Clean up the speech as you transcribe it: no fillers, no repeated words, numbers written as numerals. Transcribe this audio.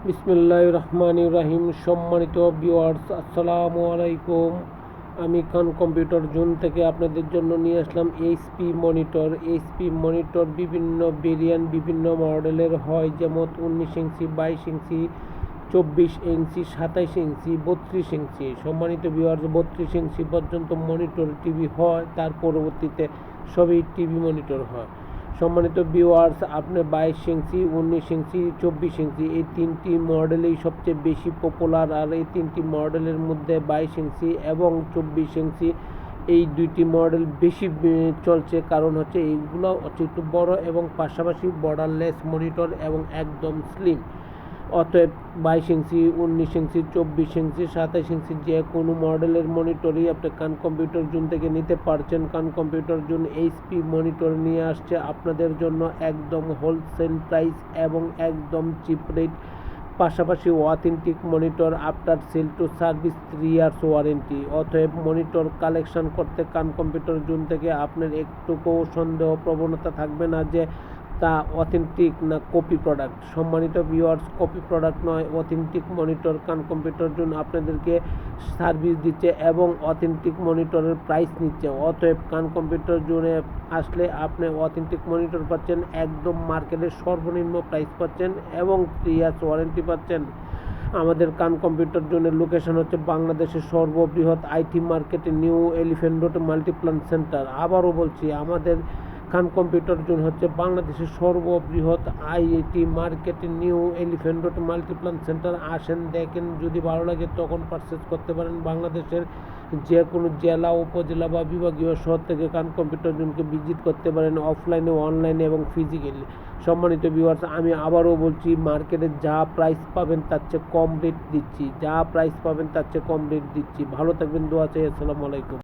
বিসমিল্লাহির রহমানির রহিম। সম্মানিত ভিউয়ার্স, আসসালামু আলাইকুম। আমি খান কম্পিউটার জোন থেকে আপনাদের জন্য নিয়ে আসলাম এইচপি মনিটর বিভিন্ন ভেরিয়েন্ট বিভিন্ন মডেলের হয়, যেমন 19 ইঞ্চি, 22 ইঞ্চি, 24 ইঞ্চি, 27 ইঞ্চি, 32 ইঞ্চি। সম্মানিত ভিউয়ার্স, 32 ইঞ্চি পর্যন্ত মনিটর টিভি হয়, তার পরবর্তীতে সবই টিভি মনিটর হয়। সম্মানিত ভিউয়ার্স, আপনি 22 ইঞ্চি, 19 ইঞ্চি, 24 ইঞ্চি এই তিনটি মডেলেই সবচেয়ে বেশি পপুলার। আর এই তিনটি মডেলের মধ্যে 22 ইঞ্চি এবং 24 ইঞ্চি এই দুইটি মডেল বেশি চলছে, কারণ হচ্ছে এইগুলো হচ্ছে একটু বড় এবং পাশাপাশি বর্ডারলেস মনিটর এবং একদম স্লিম। অতএব 22 ইঞ্চি, 19 ইঞ্চি, 24 ইঞ্চি, 27 ইঞ্চি যে কোনো মডেলের মনিটরই আপনি খান কম্পিউটার জোন থেকে নিতে পারছেন। Khan computer zone HP monitor নিয়ে আসছে আপনাদের জন্য একদম হোলসেল প্রাইস এবং একদম চিপ রেট, পাশাপাশি authentic monitor after sale to service 3 years warranty. অতএব মনিটর কালেকশন করতে খান কম্পিউটার জোন থেকে আপনার একটুকুও সন্দেহ প্রবণতা থাকবে না যে তা অথেন্টিক না কপি প্রোডাক্ট। সম্মানিত ভিউয়ার্স, কপি প্রোডাক্ট নয়, অথেন্টিক মনিটর খান কম্পিউটার জোন আপনাদেরকে সার্ভিস দিচ্ছে এবং অথেন্টিক মনিটরের প্রাইস নিচ্ছে। অতএব খান কম্পিউটার জোনে আসলে আপনি অথেন্টিক মনিটর পাচ্ছেন, একদম মার্কেটের সর্বনিম্ন প্রাইস পাচ্ছেন এবং 3 ইয়ার্স ওয়ারেন্টি পাচ্ছেন। আমাদের খান কম্পিউটার জোনের লোকেশন হচ্ছে বাংলাদেশের সর্ববৃহৎ আইটি মার্কেটে new elephant road Multiplan centre. আবারও বলছি, আমাদের খান কম্পিউটার জোন হচ্ছে বাংলাদেশের সর্ববৃহৎ আইটি মার্কেটে new elephant road Multiplan centre. আসেন, দেখেন, যদি ভালো লাগে তখন পারচেস করতে পারেন। বাংলাদেশের যে কোনো জেলা, উপজেলা বা বিভাগীয় শহর থেকে খান কম্পিউটার জোনকে ভিজিট করতে পারেন, অফলাইনে, অনলাইনে এবং ফিজিক্যালি। সম্মানিত ভিউয়ার্স, আমি আবারও বলছি, মার্কেটে যা প্রাইস পাবেন তার চেয়ে কম রেট দিচ্ছি, যা প্রাইস পাবেন তার চেয়ে কম রেট দিচ্ছি। ভালো থাকবেন, দোয়া চাই। আসসালামু আলাইকুম।